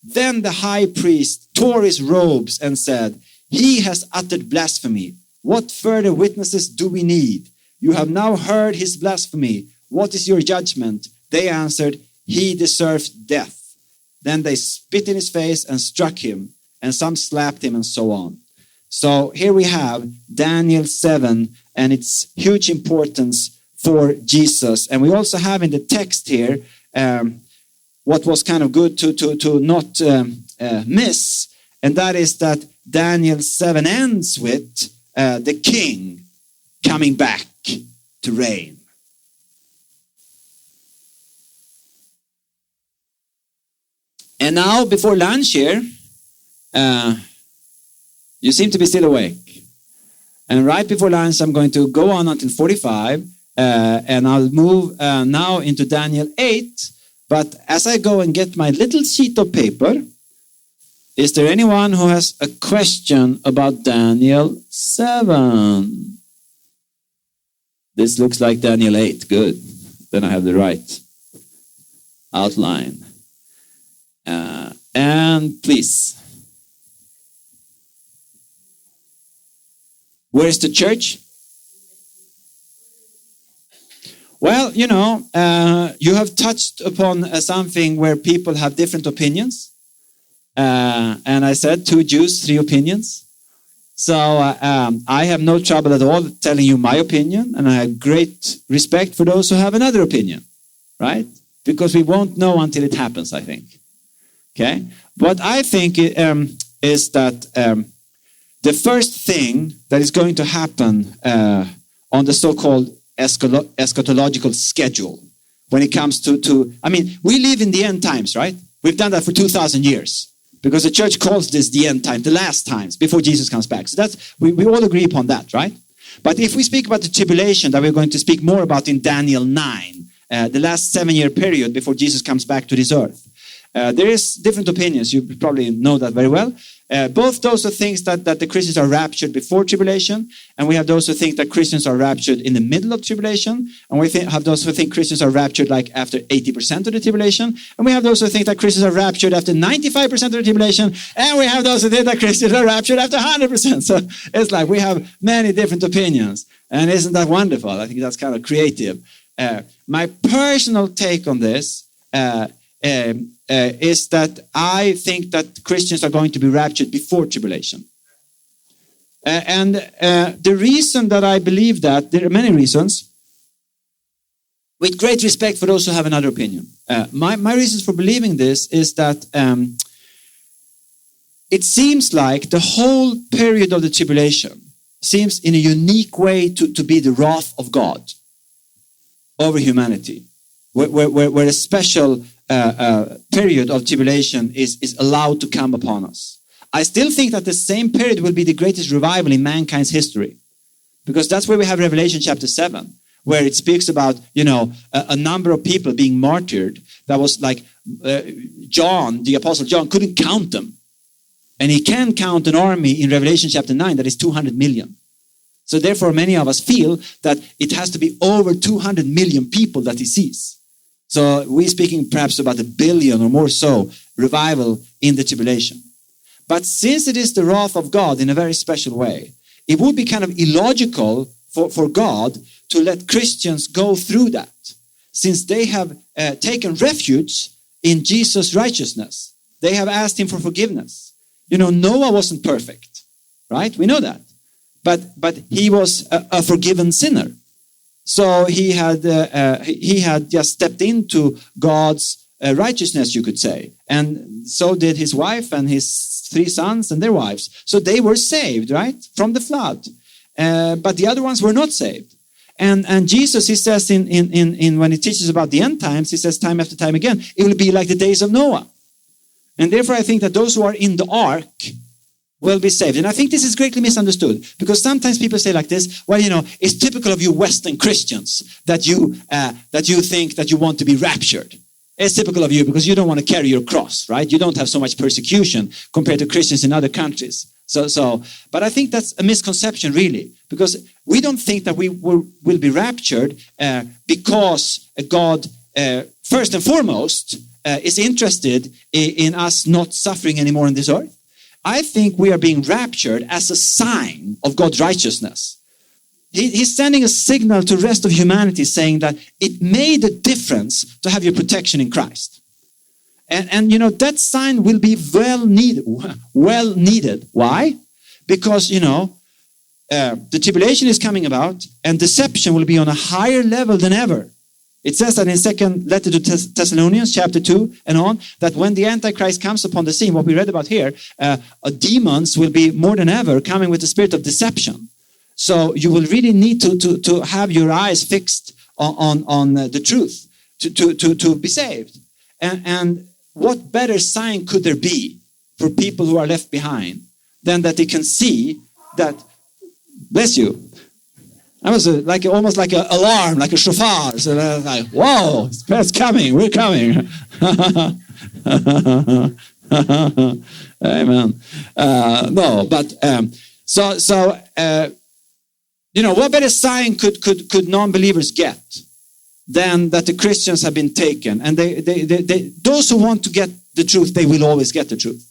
Then the high priest tore his robes and said, "He has uttered blasphemy. What further witnesses do we need? You have now heard his blasphemy. What is your judgment?" They answered, "He deserves death." Then they spit in his face and struck him, and some slapped him, and so on. So here we have Daniel 7 and its huge importance for Jesus. And we also have in the text here what was kind of good to not miss, and that is that Daniel 7 ends with the king coming back to reign. And now, before lunch here, you seem to be still awake. And right before lunch, I'm going to go on until 45, and I'll move now into Daniel 8. But as I go and get my little sheet of paper, is there anyone who has a question about Daniel 7? This looks like Daniel 8. Good. Then I have the right outline. And please. Where is the church? Well, you know, you have touched upon something where people have different opinions. And I said 2 Jews, 3 opinions. So I have no trouble at all telling you my opinion. And I have great respect for those who have another opinion. Right? Because we won't know until it happens, I think. Okay? What I think is that the first thing that is going to happen on the so-called eschatological schedule when it comes to, I mean, we live in the end times, right? We've done that for 2,000 years because the church calls this the end time, the last times before Jesus comes back. So that's, we all agree upon that, right? But if we speak about the tribulation that we're going to speak more about in Daniel 9, the last 7-year period before Jesus comes back to this earth, there is different opinions. You probably know that very well. Both those who think that the Christians are raptured before tribulation, and we have those who think that Christians are raptured in the middle of tribulation, and we have those who think Christians are raptured like after 80% of the tribulation, and we have those who think that Christians are raptured after 95% of the tribulation, and we have those who think that Christians are raptured after 100%. So it's like we have many different opinions, and isn't that wonderful? I think that's kind of creative. My personal take on this is that I think that Christians are going to be raptured before tribulation. And the reason that I believe that, there are many reasons, with great respect for those who have another opinion. My reasons for believing this is that it seems like the whole period of the tribulation seems in a unique way to be the wrath of God over humanity, where a special period of tribulation is allowed to come upon us. I still think that the same period will be the greatest revival in mankind's history, because that's where we have Revelation chapter 7, where it speaks about, you know, a number of people being martyred. That was like John, the Apostle John, couldn't count them. And he can count an army in Revelation chapter 9 that is 200 million. So therefore, many of us feel that it has to be over 200 million people that he sees. So we're speaking perhaps about 1 billion or more so revival in the tribulation. But since it is the wrath of God in a very special way, it would be kind of illogical for God to let Christians go through that, since they have taken refuge in Jesus' righteousness. They have asked him for forgiveness. You know, Noah wasn't perfect, right? We know that. But he was a forgiven sinner. So he had just stepped into God's righteousness, you could say. And so did his wife and his 3 sons and their wives. So they were saved, right? From the flood. But the other ones were not saved. And Jesus, he says in when he teaches about the end times, he says time after time again, it will be like the days of Noah. And therefore I think that those who are in the ark will be saved. And I think this is greatly misunderstood, because sometimes people say like this, well, it's typical of you Western Christians that you think that you want to be raptured. It's typical of you because you don't want to carry your cross, right? You don't have so much persecution compared to Christians in other countries. But I think that's a misconception, really, because we don't think that we will be raptured because God, first and foremost, is interested in us not suffering anymore on this earth. I think we are being raptured as a sign of God's righteousness. He's sending a signal to the rest of humanity saying that it made a difference to have your protection in Christ. And that sign will be well needed. Why? Because, the tribulation is coming about and deception will be on a higher level than ever. It says that in second letter to Thessalonians, chapter 2 and on, that when the Antichrist comes upon the scene, what we read about here, demons will be more than ever coming with the spirit of deception. So you will really need to have your eyes fixed on the truth to be saved. And what better sign could there be for people who are left behind than that they can see that, bless you, that was almost like an alarm, like a shofar. So like, whoa, it's coming, we're coming. Amen. What better sign could non-believers get than that the Christians have been taken? And those who want to get the truth, they will always get the truth.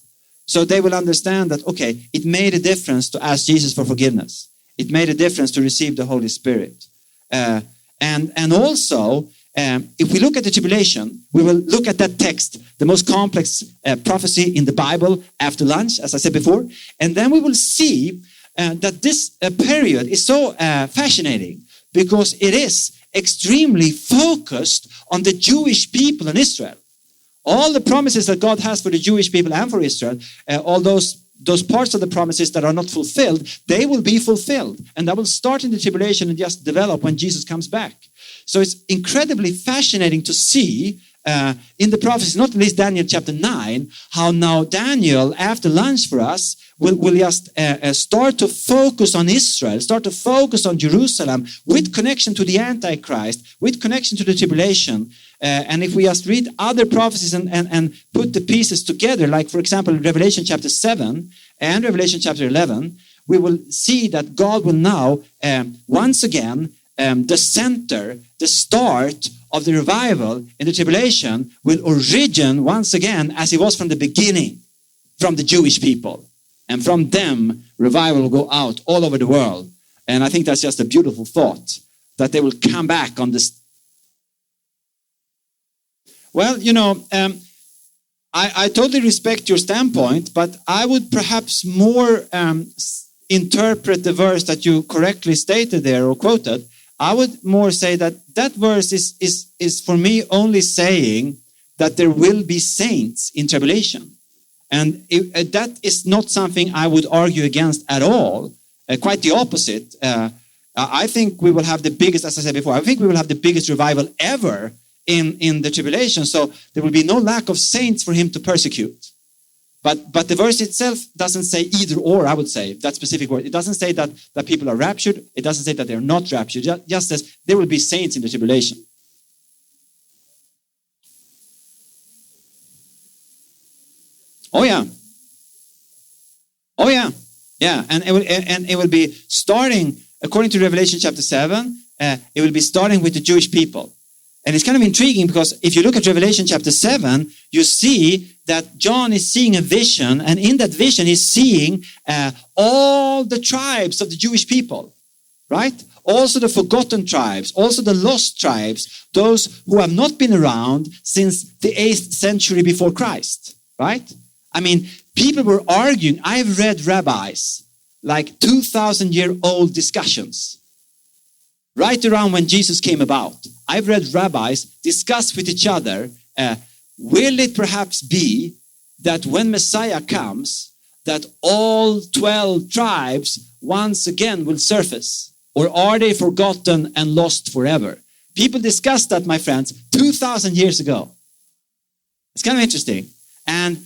So they will understand that, okay, it made a difference to ask Jesus for forgiveness. It made a difference to receive the Holy Spirit. And also, if we look at the tribulation, we will look at that text, the most complex prophecy in the Bible after lunch, as I said before. And then we will see that this period is so fascinating because it is extremely focused on the Jewish people in Israel. All the promises that God has for the Jewish people and for Israel, all those parts of the promises that are not fulfilled, they will be fulfilled. And that will start in the tribulation and just develop when Jesus comes back. So it's incredibly fascinating to see in the prophecies, not least Daniel chapter 9, how now Daniel, after lunch for us, will just start to focus on Israel, start to focus on Jerusalem with connection to the Antichrist, with connection to the tribulation. And if we just read other prophecies and put the pieces together, like for example, Revelation chapter 7 and Revelation chapter 11, we will see that God will now, once again, the center, the start of the revival in the tribulation will origin once again as it was from the beginning, from the Jewish people. And from them, revival will go out all over the world. And I think that's just a beautiful thought, that they will come back on this. Well, I totally respect your standpoint, but I would perhaps more interpret the verse that you correctly stated there or quoted. I would more say that verse is for me only saying that there will be saints in tribulation. And that is not something I would argue against at all. Quite the opposite. I think we will have the biggest, as I said before, I think we will have the biggest revival ever in the tribulation. So there will be no lack of saints for him to persecute. But the verse itself doesn't say either or, I would say, that specific word. It doesn't say that people are raptured. It doesn't say that they're not raptured. It just says there will be saints in the tribulation. Oh yeah. Yeah, and it will be starting, according to Revelation chapter 7, it will be starting with the Jewish people. And it's kind of intriguing because if you look at Revelation chapter 7, you see that John is seeing a vision, and in that vision he's seeing all the tribes of the Jewish people, right? Also the forgotten tribes, also the lost tribes, those who have not been around since the 8th century before Christ, right? I mean, people were arguing. I've read rabbis, like 2,000-year-old discussions, right around when Jesus came about. I've read rabbis discuss with each other, will it perhaps be that when Messiah comes, that all 12 tribes once again will surface? Or are they forgotten and lost forever? People discussed that, my friends, 2,000 years ago. It's kind of interesting. And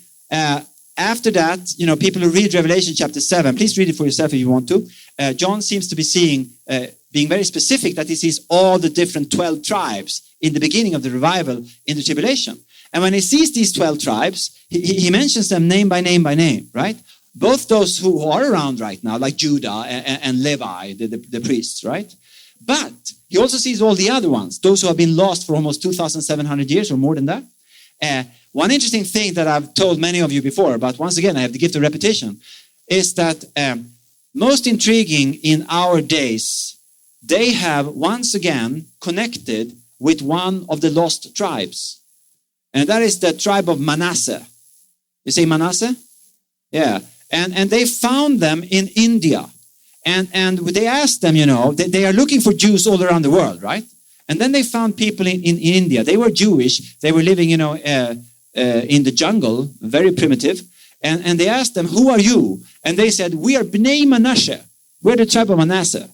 after that, people who read Revelation chapter 7, please read it for yourself if you want to. John seems to be being very specific that he sees all the different 12 tribes in the beginning of the revival in the tribulation. And when he sees these 12 tribes, he mentions them name by name by name, right? Both those who are around right now, like Judah and Levi, the priests, right? But he also sees all the other ones, those who have been lost for almost 2,700 years or more than that. One interesting thing that I've told many of you before, but once again, I have the gift of repetition, is that most intriguing in our days, they have once again connected with one of the lost tribes. And that is the tribe of Manasseh. You say Manasseh? Yeah. And they found them in India. And they asked them, they are looking for Jews all around the world, right? And then they found people in India. They were Jewish. They were living, in the jungle, very primitive. And they asked them, who are you? And they said, we are Bnei Manasseh. We're the tribe of Manasseh.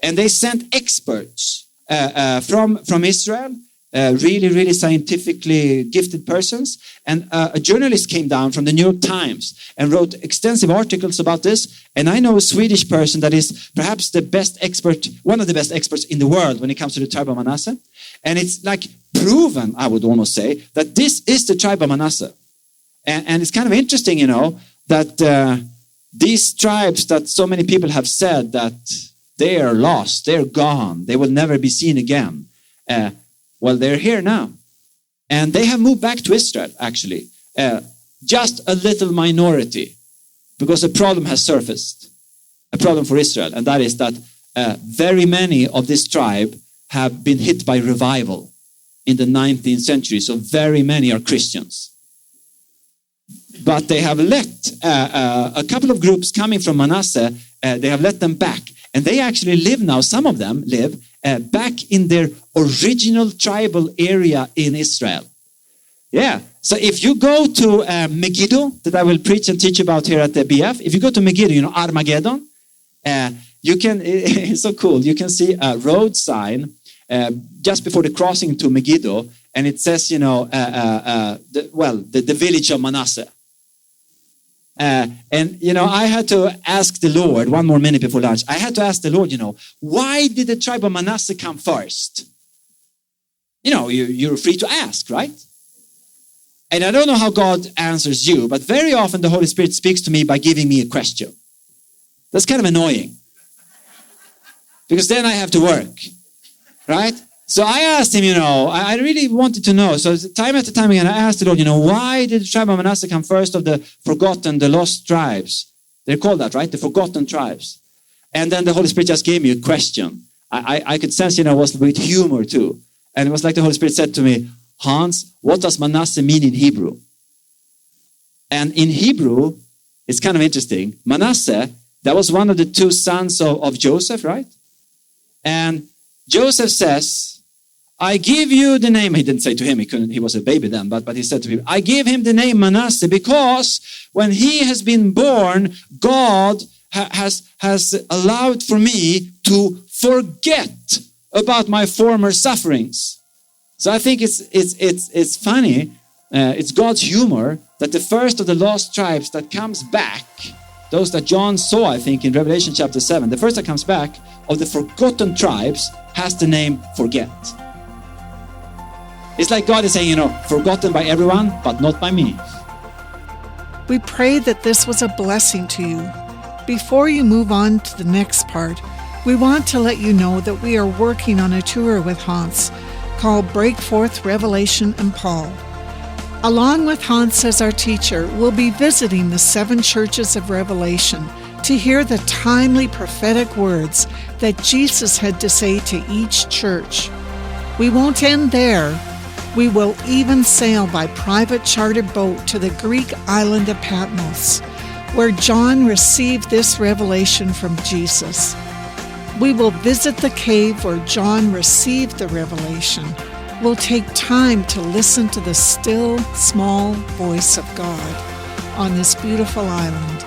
And they sent experts from Israel, really, really scientifically gifted persons. And a journalist came down from the New York Times and wrote extensive articles about this. And I know a Swedish person that is perhaps the best expert, one of the best experts in the world when it comes to the tribe of Manasseh. And it's like proven, I would almost say, that this is the tribe of Manasseh. And it's kind of interesting, that these tribes that so many people have said that they are lost, they're gone, they will never be seen again. Well, they're here now. And they have moved back to Israel, actually. Just a little minority. Because a problem has surfaced. A problem for Israel. And that is that very many of this tribe have been hit by revival in the 19th century. So very many are Christians. But they have let a couple of groups coming from Manasseh, they have let them back. And they actually live now, some of them live back in their original tribal area in Israel. Yeah. So if you go to Megiddo, that I will preach and teach about here at the BF, if you go to Megiddo, Armageddon, you can, it's so cool, you can see a road sign just before the crossing to Megiddo, and it says, the village of Manasseh. I had to ask the Lord, one more minute before lunch, I had to ask the Lord, why did the tribe of Manasseh come first? You're free to ask, right? And I don't know how God answers you, but very often the Holy Spirit speaks to me by giving me a question. That's kind of annoying. Because then I have to work, right? So I asked him, I really wanted to know. So time after time again, I asked the Lord, why did the tribe of Manasseh come first of the forgotten, the lost tribes? They're called that, right? The forgotten tribes. And then the Holy Spirit just gave me a question. I could sense, it was with humor too. And it was like the Holy Spirit said to me, Hans, what does Manasseh mean in Hebrew? And in Hebrew, it's kind of interesting. Manasseh, that was one of the two sons of Joseph, right? And Joseph says, I give you the name, he didn't say to him, he was a baby then, but he said to him, I give him the name Manasseh because when he has been born, God has allowed for me to forget about my former sufferings. So I think it's funny, it's God's humor that the first of the lost tribes that comes back, those that John saw, I think, in Revelation chapter 7, the first that comes back of the forgotten tribes has the name Forget. It's like God is saying, forgotten by everyone, but not by me. We pray that this was a blessing to you. Before you move on to the next part, we want to let you know that we are working on a tour with Hans called Break Forth Revelation and Paul. Along with Hans as our teacher, we'll be visiting the 7 churches of Revelation to hear the timely prophetic words that Jesus had to say to each church. We won't end there. We will even sail by private chartered boat to the Greek island of Patmos, where John received this revelation from Jesus. We will visit the cave where John received the revelation. We'll take time to listen to the still, small voice of God on this beautiful island.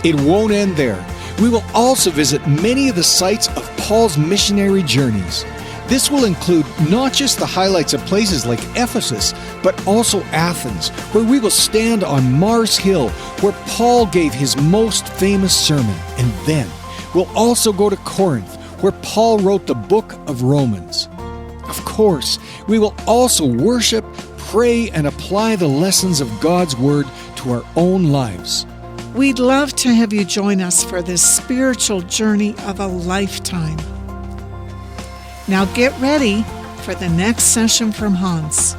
It won't end there. We will also visit many of the sites of Paul's missionary journeys. This will include not just the highlights of places like Ephesus, but also Athens, where we will stand on Mars Hill, where Paul gave his most famous sermon. And then we'll also go to Corinth, where Paul wrote the book of Romans. Of course, we will also worship, pray, and apply the lessons of God's Word to our own lives. We'd love to have you join us for this spiritual journey of a lifetime. Now get ready for the next session from Hans.